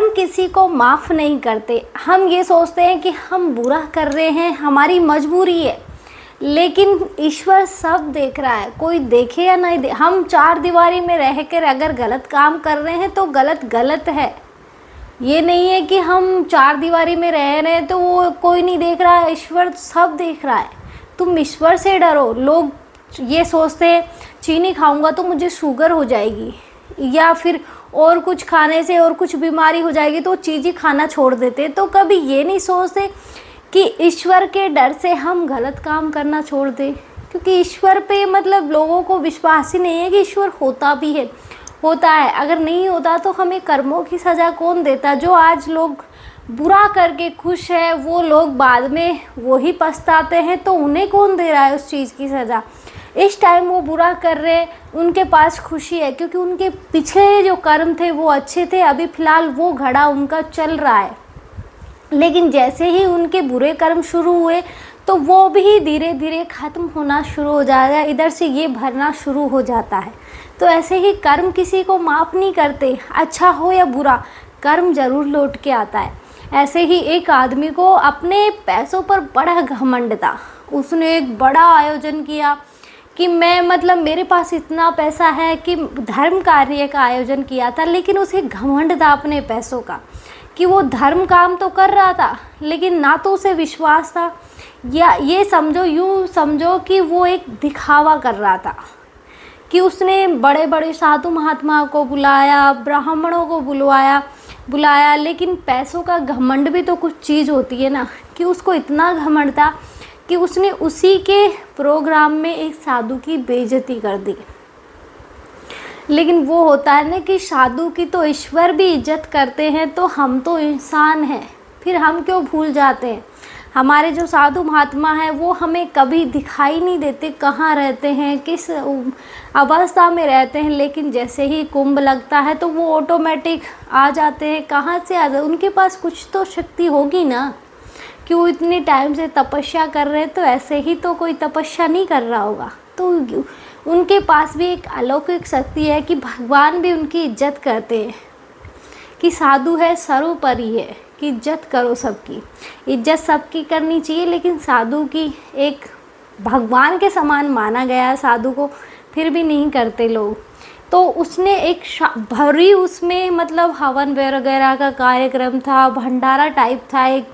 किसी को माफ़ नहीं करते। हम ये सोचते हैं कि हम बुरा कर रहे हैं, हमारी मजबूरी है, लेकिन ईश्वर सब देख रहा है। कोई देखे या नहीं दे, हम चार दीवारी में रहकर अगर गलत काम कर रहे हैं तो गलत गलत है। ये नहीं है कि हम चार दीवारी में रह रहे हैं तो वो कोई नहीं देख रहा है, ईश्वर सब देख रहा है। तुम ईश्वर से डरो। लोग ये सोचते हैं चीनी खाऊंगा तो मुझे शुगर हो जाएगी, या फिर और कुछ खाने से और कुछ बीमारी हो जाएगी, तो चीज़ ही खाना छोड़ देते। तो कभी ये नहीं सोचते कि ईश्वर के डर से हम गलत काम करना छोड़ दें, क्योंकि ईश्वर पे मतलब लोगों को विश्वास ही नहीं है कि ईश्वर होता है। अगर नहीं होता तो हमें कर्मों की सज़ा कौन देता। जो आज लोग बुरा करके खुश है, वो लोग बाद में वही पछताते हैं, तो उन्हें कौन दे रहा है उस चीज़ की सज़ा। इस टाइम वो बुरा कर रहे हैं, उनके पास खुशी है, क्योंकि उनके पिछले जो कर्म थे वो अच्छे थे। अभी फ़िलहाल वो घड़ा उनका चल रहा है, लेकिन जैसे ही उनके बुरे कर्म शुरू हुए तो वो भी धीरे धीरे ख़त्म होना शुरू हो जाएगा, इधर से ये भरना शुरू हो जाता है। तो ऐसे ही कर्म किसी को माफ़ नहीं करते, अच्छा हो या बुरा, कर्म ज़रूर लौट के आता है। ऐसे ही एक आदमी को अपने पैसों पर बड़ा घमंड था। उसने एक बड़ा आयोजन किया कि मैं मतलब मेरे पास इतना पैसा है कि धर्म कार्य का आयोजन किया था, लेकिन उसे घमंड था अपने पैसों का कि वो धर्म काम तो कर रहा था, लेकिन ना तो उसे विश्वास था, या ये समझो, यूँ समझो कि वो एक दिखावा कर रहा था। कि उसने बड़े बड़े साधु महात्मा को बुलाया, ब्राह्मणों को बुलाया, लेकिन पैसों का घमंड भी तो कुछ चीज़ होती है ना। कि उसको इतना घमंड था कि उसने उसी के प्रोग्राम में एक साधु की बेइज्जती कर दी। लेकिन वो होता है ना कि साधु की तो ईश्वर भी इज्जत करते हैं, तो हम तो इंसान हैं, फिर हम क्यों भूल जाते हैं। हमारे जो साधु महात्मा हैं वो हमें कभी दिखाई नहीं देते, कहाँ रहते हैं, किस अवस्था में रहते हैं, लेकिन जैसे ही कुंभ लगता है तो वो ऑटोमेटिक आ जाते हैं। कहाँ से आ जाते, उनके पास कुछ तो शक्ति होगी ना, कि वो इतने टाइम से तपस्या कर रहे हैं, तो ऐसे ही तो कोई तपस्या नहीं कर रहा होगा। तो उनके पास भी एक अलौकिक शक्ति है कि भगवान भी उनकी इज्जत करते हैं। कि साधु है सर्वोपरि है, कि इज्जत करो सबकी, इज्जत सबकी करनी चाहिए, लेकिन साधु की एक भगवान के समान माना गया है साधु को, फिर भी नहीं करते लोग। तो उसने एक भरी उसमें मतलब हवन वगैरह का कार्यक्रम था, भंडारा टाइप था एक,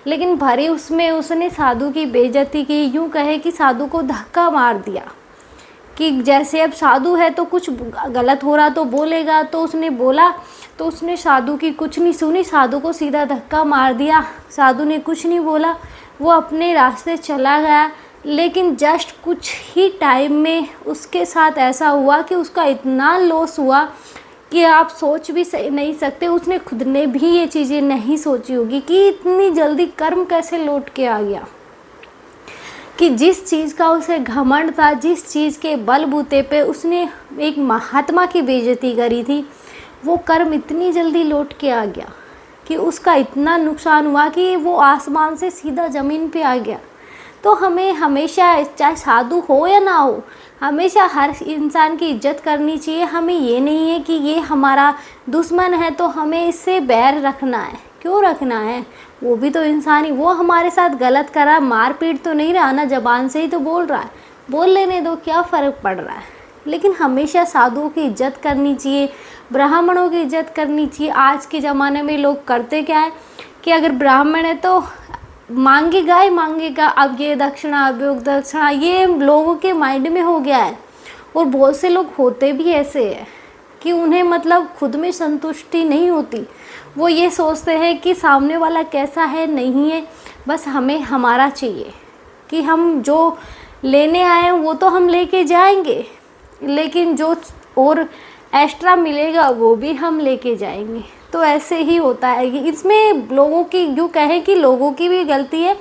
लेकिन भरी उसमें उसने साधु की बेइज्जती की। यूँ कहे कि साधु को धक्का मार दिया, कि जैसे अब साधु है तो कुछ गलत हो रहा तो बोलेगा, तो उसने बोला, तो उसने साधु की कुछ नहीं सुनी, साधु को सीधा धक्का मार दिया। साधु ने कुछ नहीं बोला, वो अपने रास्ते चला गया। लेकिन जस्ट कुछ ही टाइम में उसके साथ ऐसा हुआ कि उसका इतना लॉस हुआ कि आप सोच भी नहीं सकते। उसने खुद ने भी ये चीज़ें नहीं सोची होगी कि इतनी जल्दी कर्म कैसे लौट के आ गया। कि जिस चीज़ का उसे घमंड था, जिस चीज़ के बलबूते पे उसने एक महात्मा की बेइज्जती करी थी, वो कर्म इतनी जल्दी लौट के आ गया कि उसका इतना नुकसान हुआ कि वो आसमान से सीधा ज़मीन पे आ गया। तो हमें हमेशा, चाहे साधु हो या ना हो, हमेशा हर इंसान की इज्जत करनी चाहिए। हमें ये नहीं है कि ये हमारा दुश्मन है तो हमें इससे बैर रखना है। क्यों रखना है, वो भी तो इंसान ही, वो हमारे साथ गलत कर रहा है, मारपीट तो नहीं रहा ना, ज़बान से ही तो बोल रहा है, बोल लेने दो, क्या फ़र्क पड़ रहा है। लेकिन हमेशा साधुओं की इज्जत करनी चाहिए, ब्राह्मणों की इज्जत करनी चाहिए। आज के ज़माने में लोग करते क्या है कि अगर ब्राह्मण है तो मांगेगा ही मांगेगा, अब ये दक्षिणा, अब योग दक्षिणा, ये लोगों के माइंड में हो गया है। और बहुत से लोग होते भी ऐसे हैं कि उन्हें मतलब खुद में संतुष्टि नहीं होती। वो ये सोचते हैं कि सामने वाला कैसा है नहीं है, बस हमें हमारा चाहिए, कि हम जो लेने आए हैं वो तो हम लेके जाएंगे, लेकिन जो और एक्स्ट्रा मिलेगा वो भी हम लेके जाएंगे। तो ऐसे ही होता है कि इसमें लोगों की, यूँ कहें कि लोगों की भी गलती है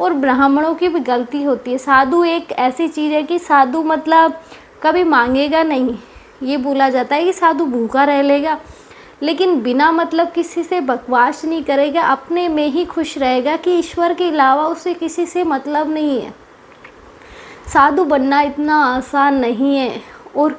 और ब्राह्मणों की भी गलती होती है। साधु एक ऐसी चीज़ है कि साधु मतलब कभी मांगेगा नहीं। ये बोला जाता है कि साधु भूखा रह लेगा, लेकिन बिना मतलब किसी से बकवास नहीं करेगा, अपने में ही खुश रहेगा कि ईश्वर के अलावा उसे किसी से मतलब नहीं है। साधु बनना इतना आसान नहीं है। और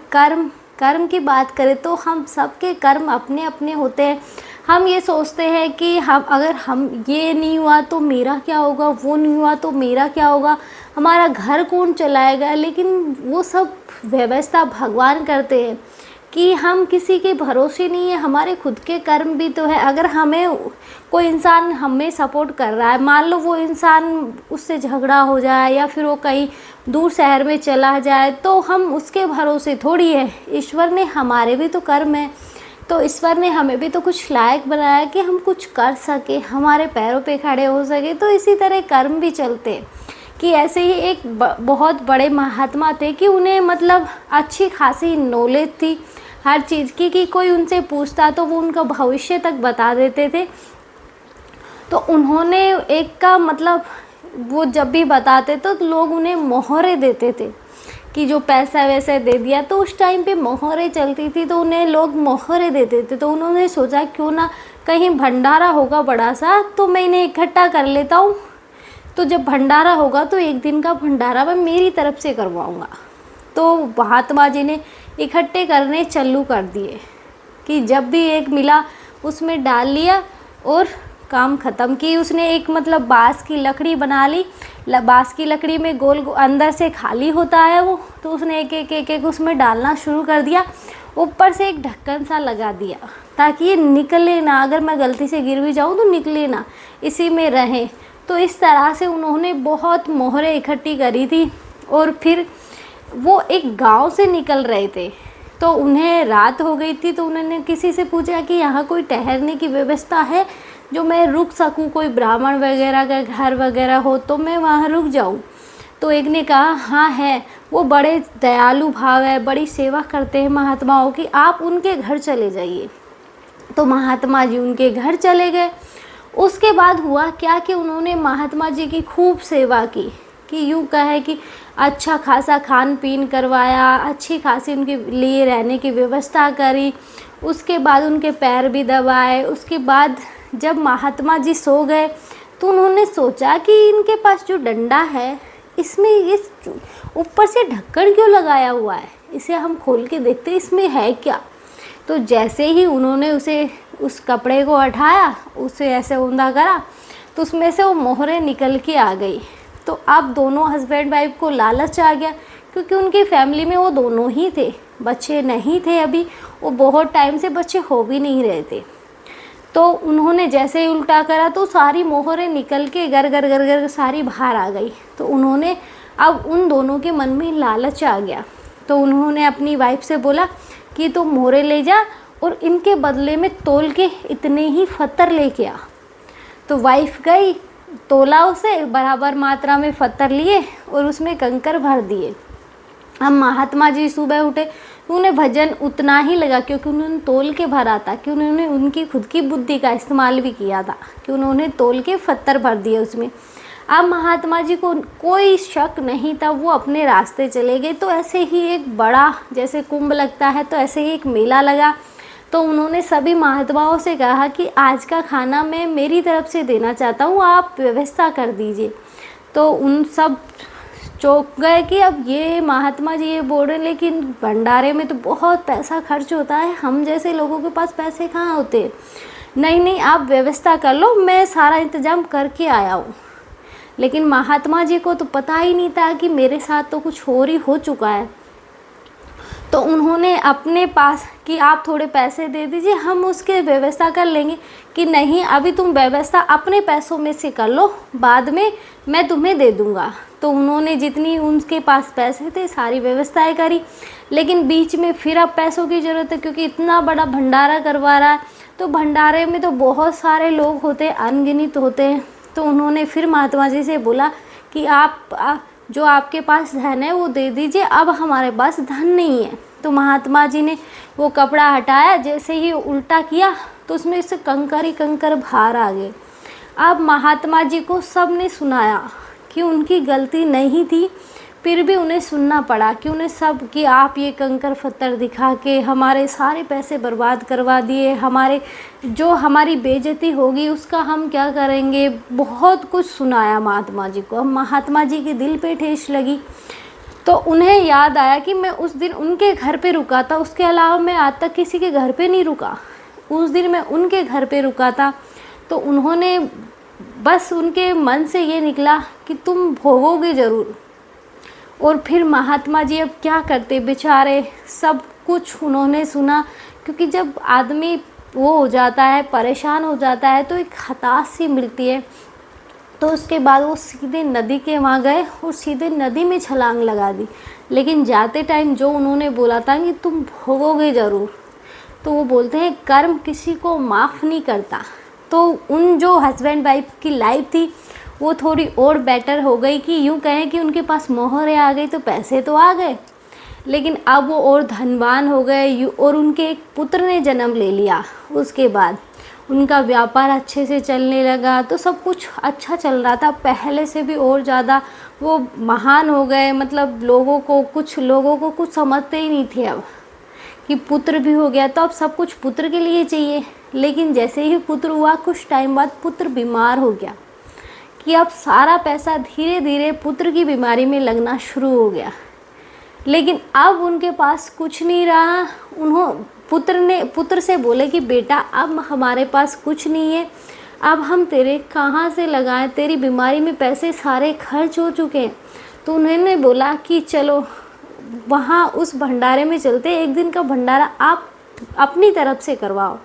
कर्म की बात करें तो हम सबके कर्म अपने अपने होते हैं। हम ये सोचते हैं कि हम ये नहीं हुआ तो मेरा क्या होगा, वो नहीं हुआ तो मेरा क्या होगा, हमारा घर कौन चलाएगा। लेकिन वो सब व्यवस्था भगवान करते हैं कि हम किसी के भरोसे नहीं है, हमारे खुद के कर्म भी तो है। अगर हमें कोई इंसान हमें सपोर्ट कर रहा है, मान लो वो इंसान उससे झगड़ा हो जाए या फिर वो कहीं दूर शहर में चला जाए, तो हम उसके भरोसे थोड़ी है। ईश्वर ने हमारे भी तो कर्म है, तो ईश्वर ने हमें भी तो कुछ लायक बनाया कि हम कुछ कर सके, हमारे पैरों पे खड़े हो सके। तो इसी तरह कर्म भी चलते हैं कि ऐसे ही एक बहुत बड़े महात्मा थे कि उन्हें मतलब अच्छी खासी नॉलेज थी हर चीज़ की, कि कोई उनसे पूछता तो वो उनका भविष्य तक बता देते थे। तो उन्होंने एक का मतलब वो जब भी बताते तो लोग उन्हें मोहरे देते थे कि जो पैसा वैसे दे दिया, तो उस टाइम पे मोहरे चलती थी तो उन्हें लोग मोहरे देते थे। तो उन्होंने सोचा क्यों ना कहीं भंडारा होगा बड़ा सा, तो मैं इन्हें इकट्ठा कर लेता हूँ, तो जब भंडारा होगा तो एक दिन का भंडारा मैं मेरी तरफ से करवाऊँगा। तो महात्मा जी ने इकट्ठे करने चालू कर दिए कि जब भी एक मिला उसमें डाल लिया और काम ख़त्म की। उसने एक मतलब बाँस की लकड़ी बना ली, बाँस की लकड़ी में गोल अंदर से खाली होता है वो, तो उसने एक उसमें डालना शुरू कर दिया। ऊपर से एक ढक्कन सा लगा दिया ताकि ये निकले ना, अगर मैं गलती से गिर भी जाऊँ तो निकले ना, इसी में रहें। तो इस तरह से उन्होंने बहुत मोहरें इकट्ठी करी थी। और फिर वो एक गांव से निकल रहे थे, तो उन्हें रात हो गई थी, तो उन्होंने किसी से पूछा कि यहाँ कोई ठहरने की व्यवस्था है जो मैं रुक सकूँ, कोई ब्राह्मण वगैरह का घर वगैरह हो तो मैं वहाँ रुक जाऊँ। तो एक ने कहा हाँ है, वो बड़े दयालु भाव है, बड़ी सेवा करते हैं महात्माओं की, आप उनके घर चले जाइए। तो महात्मा जी उनके घर चले गए। उसके बाद हुआ क्या कि उन्होंने महात्मा जी की खूब सेवा की, कि यूँ कहे कि अच्छा खासा खान पीन करवाया, अच्छी खासी उनके लिए रहने की व्यवस्था करी। उसके बाद उनके पैर भी दबाए। उसके बाद जब महात्मा जी सो गए तो उन्होंने सोचा कि इनके पास जो डंडा है इसमें इस ऊपर से ढक्कन क्यों लगाया हुआ है, इसे हम खोल के देखते इसमें है क्या। तो जैसे ही उन्होंने उस कपड़े को हटाया, उसे ऐसे ऊंधा करा, तो उसमें से वो मोहरें निकल के आ गई। तो अब दोनों हस्बैंड वाइफ को लालच आ गया, क्योंकि उनकी फैमिली में वो दोनों ही थे, बच्चे नहीं थे अभी, वो बहुत टाइम से बच्चे हो भी नहीं रहे थे। तो उन्होंने जैसे ही उल्टा करा तो सारी मोहरें निकल के गर गर गर गर सारी बाहर आ गई। तो उन्होंने अब उन दोनों के मन में लालच आ गया। तो उन्होंने अपनी वाइफ से बोला कि तुम मोहरें ले जा और इनके बदले में तोल के इतने ही पत्थर लेके आ। तो वाइफ गई, तोला उसे, बराबर मात्रा में पत्थर लिए और उसमें कंकर भर दिए। अब महात्मा जी सुबह उठे तो उन्हें भजन उतना ही लगा, क्योंकि उन्होंने तोल के भरा था, कि उन्होंने उनकी खुद की बुद्धि का इस्तेमाल भी किया था, कि उन्होंने तोल के पत्थर भर दिए उसमें। अब महात्मा जी को कोई शक नहीं था, वो अपने रास्ते चले गए। तो ऐसे ही एक बड़ा जैसे कुंभ लगता है, तो ऐसे ही एक मेला लगा। तो उन्होंने सभी महात्माओं से कहा कि आज का खाना मैं मेरी तरफ से देना चाहता हूँ, आप व्यवस्था कर दीजिए। तो उन सब चौंक गए कि अब ये महात्मा जी ये बोल रहे हैं, लेकिन भंडारे में तो बहुत पैसा खर्च होता है, हम जैसे लोगों के पास पैसे कहाँ होते हैं। नहीं नहीं, आप व्यवस्था कर लो, मैं सारा इंतज़ाम करके आया हूँ। लेकिन महात्मा जी को तो पता ही नहीं था कि मेरे साथ तो कुछ और ही हो चुका है। तो उन्होंने अपने पास कि आप थोड़े पैसे दे दीजिए, हम उसके व्यवस्था कर लेंगे। कि नहीं, अभी तुम व्यवस्था अपने पैसों में से कर लो, बाद में मैं तुम्हें दे दूँगा। तो उन्होंने जितनी उनके पास पैसे थे सारी व्यवस्थाएं करी। लेकिन बीच में फिर अब पैसों की ज़रूरत है, क्योंकि इतना बड़ा भंडारा करवा रहा है, तो भंडारे में तो बहुत सारे लोग होते हैं, अनगिनत होते हैं। तो उन्होंने फिर महात्मा जी से बोला कि आप जो आपके पास धन है वो दे दीजिए, अब हमारे पास धन नहीं है। तो महात्मा जी ने वो कपड़ा हटाया, जैसे ही उल्टा किया तो उसमें से कंकर ही कंकर बाहर आ गए। अब महात्मा जी को सब ने सुनाया कि उनकी गलती नहीं थी, फिर भी उन्हें सुनना पड़ा कि उन्हें सब कि आप ये कंकर पत्थर दिखा के हमारे सारे पैसे बर्बाद करवा दिए, हमारी बेइज्जती होगी उसका हम क्या करेंगे। बहुत कुछ सुनाया महात्मा जी को। अब महात्मा जी के दिल पे ठेस लगी। तो उन्हें याद आया कि मैं उस दिन उनके घर पे रुका था, उसके अलावा मैं आज तक किसी के घर पे नहीं रुका। उस दिन मैं उनके घर पे रुका था, तो उन्होंने बस उनके मन से ये निकला कि तुम भोगोगे ज़रूर। और फिर महात्मा जी अब क्या करते बेचारे, सब कुछ उन्होंने सुना, क्योंकि जब आदमी वो हो जाता है, परेशान हो जाता है, तो एक हताश सी मिलती है। तो उसके बाद वो सीधे नदी के वहाँ गए और सीधे नदी में छलांग लगा दी। लेकिन जाते टाइम जो उन्होंने बोला था कि तुम भोगोगे ज़रूर, तो वो बोलते हैं कर्म किसी को माफ़ नहीं करता। तो उन जो हस्बैंड वाइफ की लाइफ थी वो थोड़ी और बेटर हो गई, कि यूँ कहें कि उनके पास मोहरें आ गई, तो पैसे तो आ गए, लेकिन अब वो और धनवान हो गए और उनके एक पुत्र ने जन्म ले लिया। उसके बाद उनका व्यापार अच्छे से चलने लगा, तो सब कुछ अच्छा चल रहा था, पहले से भी और ज़्यादा वो महान हो गए। मतलब कुछ लोगों को कुछ समझते ही नहीं थे अब कि पुत्र भी हो गया, तो अब सब कुछ पुत्र के लिए चाहिए। लेकिन जैसे ही पुत्र हुआ, कुछ टाइम बाद पुत्र बीमार हो गया, कि अब सारा पैसा धीरे धीरे पुत्र की बीमारी में लगना शुरू हो गया। लेकिन अब उनके पास कुछ नहीं रहा। पुत्र से बोले कि बेटा अब हमारे पास कुछ नहीं है, अब हम तेरे कहाँ से लगाएं, तेरी बीमारी में पैसे सारे खर्च हो चुके हैं। तो उन्होंने बोला कि चलो वहाँ उस भंडारे में चलते, एक दिन का भंडारा आप अपनी तरफ से करवाओ,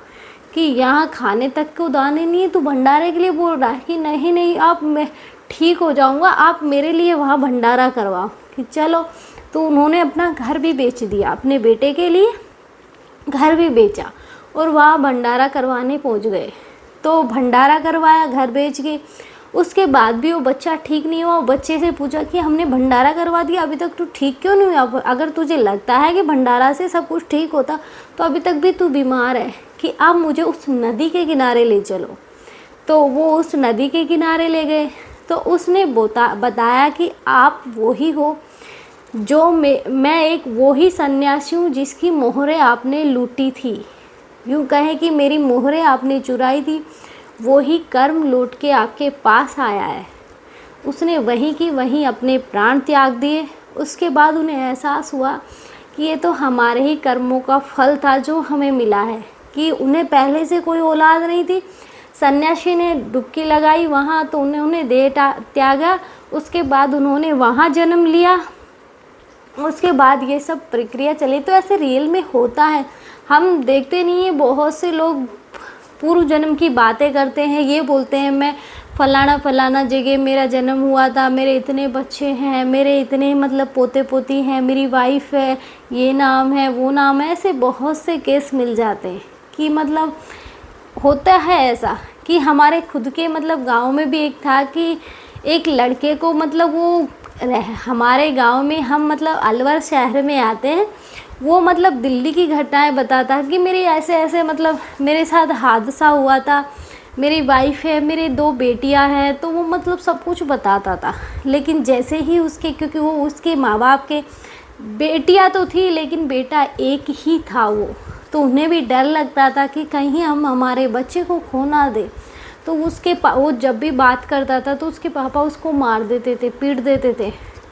कि यहाँ खाने तक को दाने नहीं है, तो भंडारे के लिए बोल रहा है कि नहीं नहीं आप, मैं ठीक हो जाऊँगा, आप मेरे लिए वहाँ भंडारा करवाओ। कि चलो, तो उन्होंने अपना घर भी बेच दिया, अपने बेटे के लिए घर भी बेचा और वहाँ भंडारा करवाने पहुँच गए। तो भंडारा करवाया घर बेच के। उसके बाद भी वो बच्चा ठीक नहीं हुआ। बच्चे से पूछा कि हमने भंडारा करवा दिया, अभी तक तू ठीक क्यों नहीं हुआ? अगर तुझे लगता है कि भंडारा से सब कुछ ठीक होता तो अभी तक भी तू बीमार है, कि अब मुझे उस नदी के किनारे ले चलो। तो वो उस नदी के किनारे ले गए। तो उसने बताया कि आप वही हो जो मैं एक वही सन्यासी हूँ जिसकी मोहरें आपने लूटी थी। यूँ कहें कि मेरी मोहरें आपने चुराई थी, वही कर्म लौट के आपके पास आया है। उसने वहीं की वहीं अपने प्राण त्याग दिए। उसके बाद उन्हें एहसास हुआ कि ये तो हमारे ही कर्मों का फल था जो हमें मिला है, कि उन्हें पहले से कोई औलाद नहीं थी। सन्यासी ने डुबकी लगाई वहाँ, तो उन्होंने देह त्यागा। उसके बाद उन्होंने वहाँ जन्म लिया। उसके बाद ये सब प्रक्रिया चली। तो ऐसे रियल में होता है, हम देखते नहीं है। बहुत से लोग पूर्व जन्म की बातें करते हैं, ये बोलते हैं मैं फलाना जगह मेरा जन्म हुआ था, मेरे इतने बच्चे हैं, मेरे इतने मतलब पोते पोती हैं, मेरी वाइफ है, ये नाम है, वो नाम है। ऐसे बहुत से केस मिल जाते हैं कि मतलब होता है ऐसा कि हमारे खुद के मतलब गांव में भी एक था कि एक लड़के को मतलब वो हमारे गांव में, हम मतलब अलवर शहर में आते हैं, वो मतलब दिल्ली की घटनाएं बताता कि मेरे ऐसे ऐसे मतलब मेरे साथ हादसा हुआ था, मेरी वाइफ है, मेरे 2 बेटियां हैं। तो वो मतलब सब कुछ बताता था। लेकिन जैसे ही उसके, क्योंकि वो उसके माँ बाप के बेटियां तो थी लेकिन बेटा एक ही था वो, तो उन्हें भी डर लगता था कि कहीं हम हमारे बच्चे को खो ना दे। तो वो जब भी बात करता था तो उसके पापा उसको मार देते थे, पीट देते थे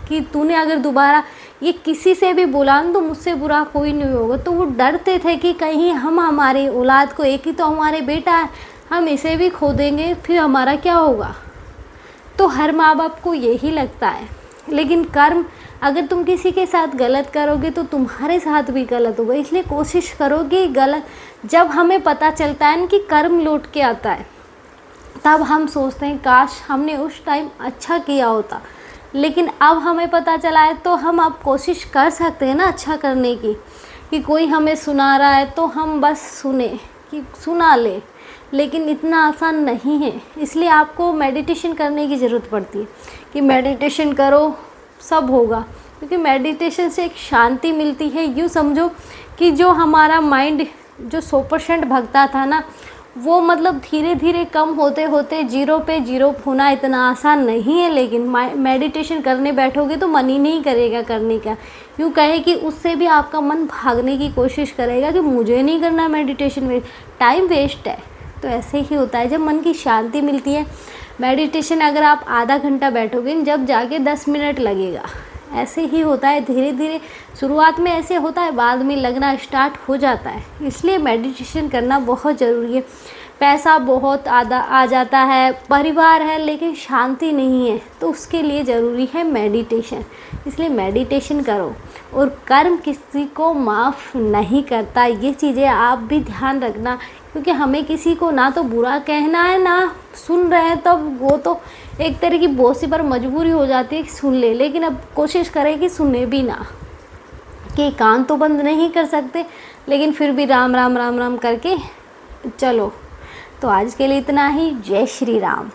कि तूने अगर दोबारा ये किसी से भी बोला तो मुझसे बुरा कोई नहीं होगा। तो वो डरते थे कि कहीं हम हमारी औलाद को, एक ही तो हमारे बेटा है, हम इसे भी खो देंगे, फिर हमारा क्या होगा। तो हर माँ बाप को यही लगता है। लेकिन कर्म, अगर तुम किसी के साथ गलत करोगे तो तुम्हारे साथ भी गलत होगा। इसलिए कोशिश करो कि गलत, जब हमें पता चलता है ना कि कर्म लौट के आता है, तब हम सोचते हैं काश हमने उस टाइम अच्छा किया होता। लेकिन अब हमें पता चला है तो हम अब कोशिश कर सकते हैं ना अच्छा करने की, कि कोई हमें सुना रहा है तो हम बस सुने, कि सुना ले। लेकिन इतना आसान नहीं है। इसलिए आपको मेडिटेशन करने की ज़रूरत पड़ती है, कि मेडिटेशन करो सब होगा। क्योंकि मेडिटेशन से एक शांति मिलती है। यूँ समझो कि जो हमारा माइंड जो 100% भगता था ना, वो मतलब धीरे धीरे कम होते होते 0 पे 0 होना इतना आसान नहीं है। लेकिन मेडिटेशन करने बैठोगे तो मन ही नहीं करेगा करने का। यूँ कहे कि उससे भी आपका मन भागने की कोशिश करेगा कि मुझे नहीं करना मेडिटेशन, में टाइम वेस्ट है। तो ऐसे ही होता है जब मन की शांति मिलती है। मेडिटेशन अगर आप आधा घंटा बैठोगे, जब जाके 10 मिनट लगेगा। ऐसे ही होता है, धीरे धीरे शुरुआत में ऐसे होता है, बाद में लगना स्टार्ट हो जाता है। इसलिए मेडिटेशन करना बहुत ज़रूरी है। पैसा बहुत आ जाता है, परिवार है, लेकिन शांति नहीं है, तो उसके लिए ज़रूरी है मेडिटेशन। इसलिए मेडिटेशन करो। और कर्म किसी को माफ़ नहीं करता, ये चीज़ें आप भी ध्यान रखना, क्योंकि हमें किसी को ना तो बुरा कहना है, ना सुन रहे हैं तब वो तो एक तरह की बोसी पर मजबूरी हो जाती है कि सुन ले, लेकिन अब कोशिश करें कि सुने भी ना, कि कान तो बंद नहीं कर सकते, लेकिन फिर भी राम राम राम राम करके चलो। तो आज के लिए इतना ही। जय श्री राम।